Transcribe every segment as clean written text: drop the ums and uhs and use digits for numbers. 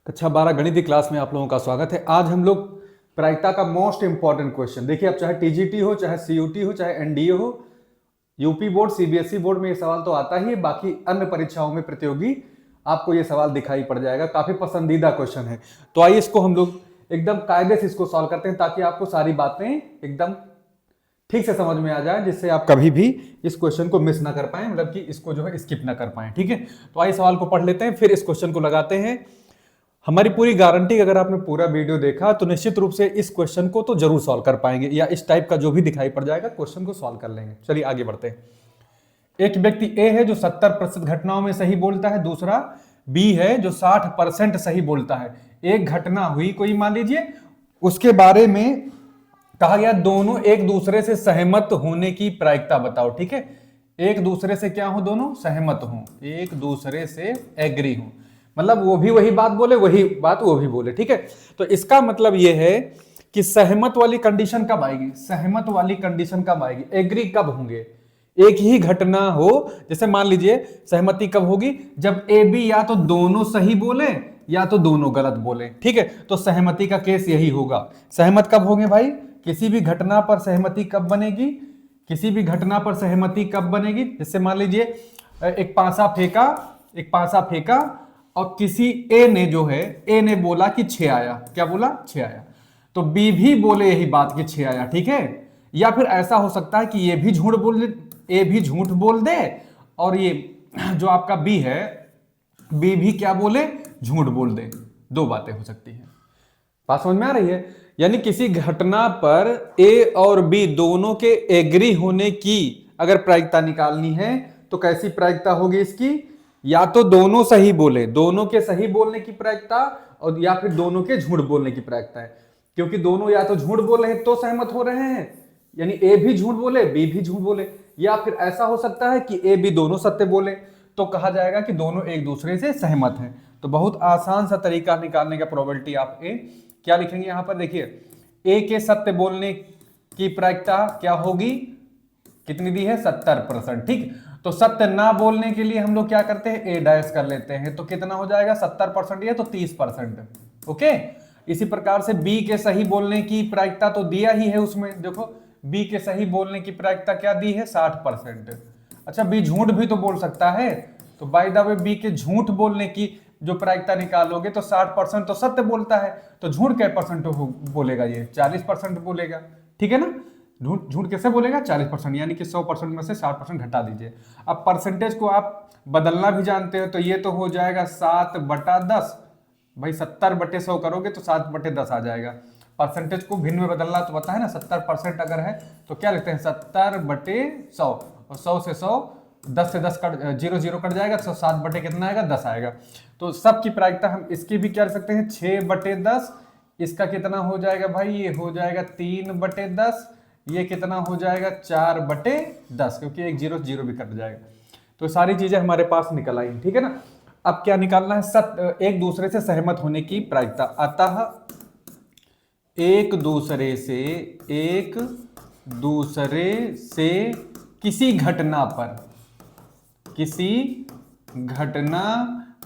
कक्षा 12 गणित की क्लास में आप लोगों का स्वागत है। आज हम लोग प्रायिकता का मोस्ट इंपॉर्टेंट क्वेश्चन देखिए, अब चाहे टीजीटी हो, चाहे सीयूटी हो, चाहे एनडीए हो, यूपी बोर्ड, सीबीएसई बोर्ड में ये सवाल तो आता ही है, बाकी अन्य परीक्षाओं में प्रतियोगी आपको ये सवाल दिखाई पड़ जाएगा। काफी पसंदीदा क्वेश्चन है, तो आइए इसको हम लोग एकदम कायदे से इसको सॉल्व करते हैं ताकि आपको सारी बातें एकदम ठीक से समझ में आ जाए, जिससे आप कभी भी इस क्वेश्चन को मिस ना कर पाए, मतलब कि इसको जो है स्किप ना कर पाए। ठीक है, तो आइए सवाल को पढ़ लेते हैं, फिर इस क्वेश्चन को लगाते हैं। हमारी पूरी गारंटी, अगर आपने पूरा वीडियो देखा तो निश्चित रूप से इस क्वेश्चन को तो जरूर सॉल्व कर पाएंगे, या इस टाइप का जो भी दिखाई पड़ जाएगा क्वेश्चन को सॉल्व कर लेंगे। चलिए आगे बढ़ते हैं। एक व्यक्ति ए है जो 70% घटनाओं में सही बोलता है, दूसरा बी है जो 60% सही बोलता है। एक घटना हुई कोई, मान लीजिए, उसके बारे में कहा गया दोनों एक दूसरे से सहमत होने की प्रायिकता बताओ। ठीक है, एक दूसरे से क्या हो, दोनों सहमत हो, एक दूसरे से एग्री हो, मतलब वो भी वही बात बोले, वही बात वो भी बोले। ठीक है, तो इसका मतलब ये है कि सहमत वाली कंडीशन कब आएगी, सहमत वाली कंडीशन कब आएगी, एग्री कब होंगे, एक ही घटना हो। जैसे मान लीजिए सहमति कब होगी, जब ए बी या तो दोनों सही बोले या तो दोनों गलत बोले। ठीक है, तो सहमति का केस यही होगा। सहमत कब होंगे भाई, किसी भी घटना पर सहमति कब बनेगी, किसी भी घटना पर सहमति कब बनेगी। जैसे मान लीजिए एक पासा फेंका और किसी ए ने जो है, ए ने बोला कि 6 आया, क्या बोला, 6 आया, तो बी भी बोले यही बात कि 6 आया। ठीक है, या फिर ऐसा हो सकता है कि ये भी झूठ बोल दे, ए भी झूठ बोल दे, और ये जो आपका बी है, बी भी क्या बोले, झूठ बोल दे। दो बातें हो सकती हैं, बात समझ में आ रही है। यानी किसी घटना पर ए और बी दोनों के एग्री होने की अगर प्रायिकता निकालनी है तो कैसी प्रायिकता होगी इसकी, या तो दोनों सही बोले, दोनों के सही बोलने की प्रायिकता, और या फिर दोनों के झूठ बोलने की प्रायिकता है। क्योंकि दोनों या तो झूठ बोल रहे हैं तो सहमत हो रहे हैं, यानी ए भी झूठ बोले बी भी झूठ बोले, या फिर ऐसा हो सकता है कि ए बी दोनों सत्य बोले, तो कहा जाएगा कि दोनों एक दूसरे से सहमत हैं। तो बहुत आसान सा तरीका निकालने का प्रोबेबिलिटी आप ए क्या लिखेंगे यहां पर, देखिए ए के सत्य बोलने की प्रायिकता क्या होगी, कितनी दी है, 70%। ठीक, तो सत्य ना बोलने के लिए हम लोग क्या करते हैं, ए डैश कर लेते हैं, तो कितना हो जाएगा 70%, ये तो 30%। ओके, इसी प्रकार से बी के सही बोलने की प्रायिकता तो दिया ही है उसमें, देखो बी के सही बोलने की प्रायिकता क्या दी है, 60%। अच्छा, बी झूठ भी तो बोल सकता है, तो बाय द वे बी के झूठ बोलने की जो प्रायिकता निकालोगे तो 60% तो सत्य बोलता है, तो झूठ क्या परसेंट बोलेगा, ये 40% बोलेगा। ठीक है ना, झूठ कैसे बोलेगा, 40%, यानी कि 100% में से 60% घटा दीजिए। अब परसेंटेज को आप बदलना भी जानते हो, तो ये तो हो जाएगा 7/10, भाई 70/100 करोगे तो 7/10 आ जाएगा। परसेंटेज को भिन्न में बदलना तो पता है ना, 70% अगर है तो क्या लिखते हैं, 70/100, और 100 से 100, 10 से 10 कट, 0 कट जाएगा, तो 7 कितना आएगा, 10 आएगा। तो सबकी प्रायिकता हम इसकी भी क्या कर सकते हैं, 6/10, इसका कितना हो जाएगा भाई, ये हो जाएगा 3/10, ये कितना हो जाएगा 4/10, क्योंकि एक 0 भी कट जाएगा। तो सारी चीजें हमारे पास निकल आई, ठीक है ना। अब क्या निकालना है, एक दूसरे से सहमत होने की प्रायिकता। अतः एक दूसरे से किसी घटना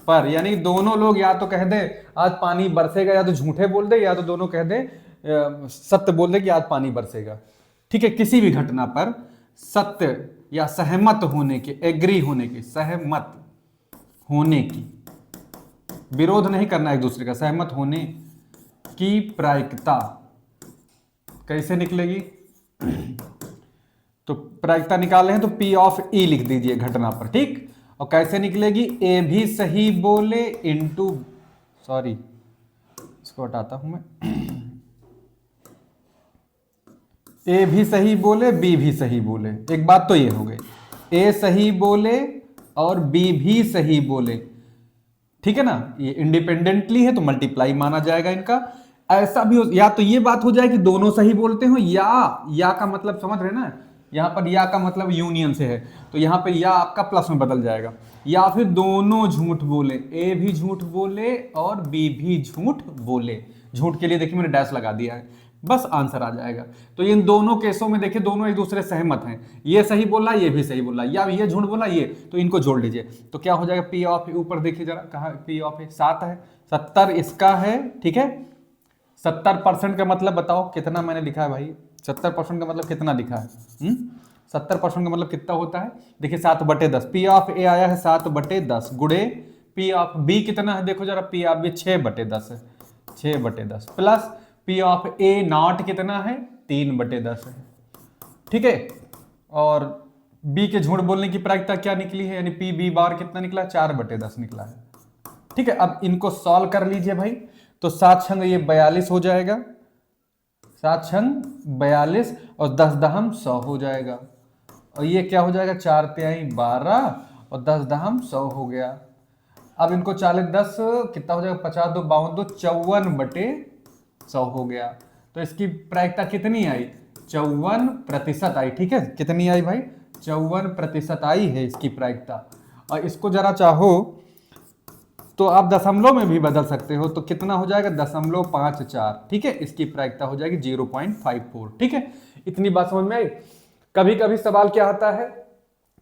पर, यानी दोनों लोग या तो कह दे आज पानी बरसेगा, या तो झूठे बोल दे, या तो दोनों कह दे सत्य बोल दे कि आज पानी बरसेगा। ठीक है, किसी भी घटना पर सत्य या सहमत होने के, एग्री होने के, सहमत होने की, विरोध नहीं करना एक दूसरे का, सहमत होने की प्रायिकता कैसे निकलेगी, तो प्रायिकता निकाल रहे हैं तो P ऑफ E लिख दीजिए घटना पर। ठीक, और कैसे निकलेगी, ए भी सही बोले इंटू, सॉरी इसको हटाता हूं मैं, ए भी सही बोले बी भी सही बोले। एक बात तो ये हो गई, ए सही बोले और बी भी सही बोले। ठीक है ना, ये इंडिपेंडेंटली है तो मल्टीप्लाई माना जाएगा इनका। ऐसा भी हो, या तो ये बात हो जाए कि दोनों सही बोलते हो, या का मतलब समझ रहे ना, यहां पर या का मतलब यूनियन से है, तो यहां पर या आपका प्लस में बदल जाएगा, या फिर दोनों झूठ बोले, ए भी झूठ बोले और बी भी झूठ बोले। झूठ के लिए देखिए मैंने डैश लगा दिया है, बस आंसर आ जाएगा। तो इन दोनों केसों में देखिए दोनों एक दूसरे सहमत हैं, ये सही बोला ये भी सही बोला, या ये झूठ बोला ये, तो इनको जोड़ लीजिए तो क्या हो जाएगा पी ऑफ, ऊपर देखिए जरा कहा पी ऑफ 7 है, 70 इसका है, ठीक है। 70% का मतलब बताओ कितना मैंने लिखा है भाई, 70% का मतलब कितना लिखा है? 70% का मतलब कितना होता है? देखिए 7/10, पी ऑफ ए आया है 7/10 गुड़े पी ऑफ बी कितना है, देखो जरा पी ऑफ बी 6/10 है, 6/10 plus P of A not कितना है 3/10 है, ठीक है। और बी के झूठ बोलने की प्रायिकता क्या निकली है, यानी पी बी बार कितना निकला, 4/10 निकला है, ठीक है। अब इनको सॉल्व कर लीजिए भाई, तो 7 छंग ये 42 हो जाएगा, 7 छंग 42 और 10 दहम 100 हो जाएगा, और ये क्या हो जाएगा 4 तिहाई 12 और 10 दहम 100 हो गया। अब इनको 40 10 कितना हो जाएगा, 50 2 52 2 54/100 हो गया। तो इसकी प्रायिकता कितनी आई, 54% आई, ठीक है। कितनी आई भाई, 54% आई है इसकी प्रायिकता। और इसको जरा चाहो तो आप दशमलव में भी बदल सकते हो, तो कितना हो जाएगा 0.54, ठीक है। इसकी प्रायिकता हो जाएगी 0.54, ठीक है। इतनी बात समझ में आई। कभी कभी सवाल क्या आता है,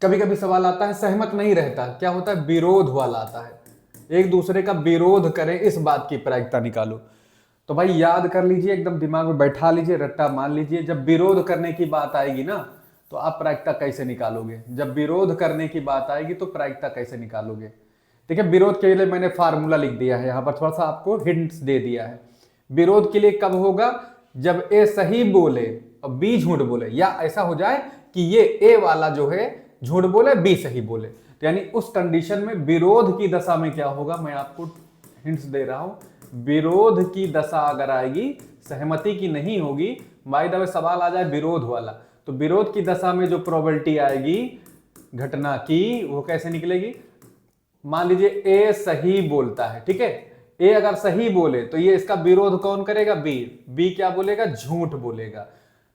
कभी कभी सवाल आता है सहमत नहीं रहता, क्या होता है विरोध वाला आता है, एक दूसरे का विरोध करें इस बात की प्रायिकता निकालो। तो भाई याद कर लीजिए, एकदम दिमाग में बैठा लीजिए, रट्टा मान लीजिए, जब विरोध करने की बात आएगी ना तो आप प्रायिकता कैसे निकालोगे, जब विरोध करने की बात आएगी तो प्रायिकता कैसे निकालोगे। देखिए विरोध के लिए मैंने फार्मूला लिख दिया है, यहां पर थोड़ा सा आपको हिंट्स दे दिया है। विरोध के लिए कब होगा, जब ए सही बोले और बी झूठ बोले, या ऐसा हो जाए कि ये ए वाला जो है झूठ बोले बी सही बोले, तो यानी उस कंडीशन में विरोध की दशा में क्या होगा, मैं आपको हिंट्स दे रहा हूं। विरोध की दशा अगर आएगी, सहमति की नहीं होगी, बाय द वे सवाल आ जाए विरोध वाला, तो विरोध की दशा में जो प्रोबेबिलिटी आएगी घटना की वो कैसे निकलेगी। मान लीजिए ए सही बोलता है, ठीक है, ए अगर सही बोले तो ये इसका विरोध कौन करेगा, बी, बी क्या बोलेगा, झूठ बोलेगा,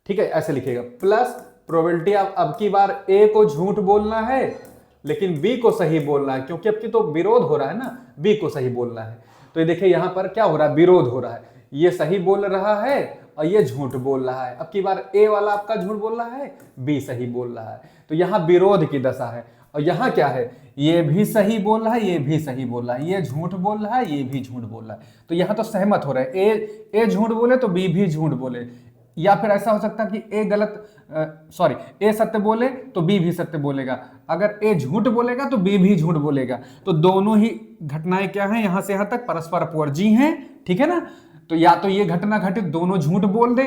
ठीक है, ऐसे लिखेगा। प्लस प्रोबेबिलिटी अब की बार ए को झूठ बोलना है लेकिन बी को सही बोलना है, क्योंकि अब की तो विरोध हो रहा है ना, बी को सही बोलना है। तो ये देखिए यहां पर क्या हो रहा है, विरोध हो रहा है, ये सही बोल रहा है और ये झूठ बोल रहा है। अब की बार ए वाला आपका झूठ बोल रहा है, बी सही बोल रहा है, तो यहां विरोध की दशा है। और यहां क्या है, ये भी सही बोल रहा है ये भी सही बोल रहा है, ये झूठ बोल रहा है ये भी झूठ बोल रहा है, तो यहां तो सहमत हो रहा है, ए झूठ बोले तो बी भी झूठ बोले, या फिर ऐसा हो सकता है कि ए गलत ए सत्य बोले तो बी भी सत्य बोलेगा, अगर ए झूठ बोलेगा तो बी भी झूठ बोलेगा, तो दोनों ही घटनाएं क्या हैं, यहां से यहां तक परस्पर अपवर्जी हैं, ठीक है ना। तो या तो ये घटना घटित दोनों झूठ बोल दे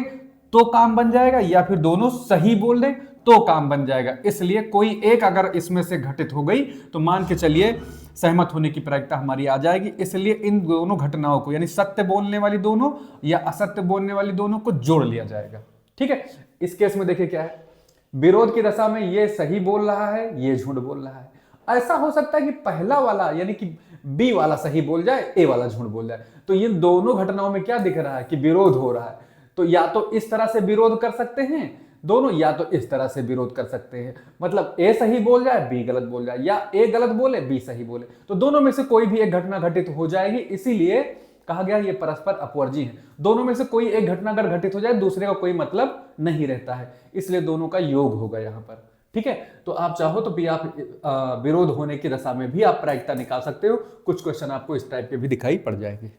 तो काम बन जाएगा, या फिर दोनों सही बोल दे तो काम बन जाएगा। इसलिए कोई एक अगर इसमें से घटित हो गई तो मान के चलिए सहमत होने की प्रायिकता हमारी आ जाएगी। इसलिए इन दोनों घटनाओं को, यानी सत्य बोलने वाली दोनों या असत्य बोलने वाली दोनों को जोड़ लिया जाएगा, ठीक है। इस केस में देखिए क्या है, विरोध की दशा में ये सही बोल रहा है ये झूठ बोल रहा है। ऐसा हो सकता है कि पहला वाला यानी कि बी वाला सही बोल जाए, ए वाला झूठ बोल जाए, तो इन दोनों घटनाओं में क्या दिख रहा है कि विरोध हो रहा है। तो या तो इस तरह से विरोध कर सकते हैं दोनों, या तो इस तरह से विरोध कर सकते हैं, मतलब ए सही बोल जाए बी गलत बोल जाए, या ए गलत बोले बी सही बोले, तो दोनों में से कोई भी एक घटना घटित हो जाएगी। इसीलिए कहा गया ये परस्पर अपवर्जी है, दोनों में से कोई एक घटना अगर घटित हो जाए दूसरे का कोई मतलब नहीं रहता है, इसलिए दोनों का योग होगा यहां पर, ठीक है। तो आप चाहो तो भी आप विरोध होने की दशा में भी आप प्रायिकता निकाल सकते हो। कुछ क्वेश्चन आपको इस टाइप के भी दिखाई पड़ जाएंगे।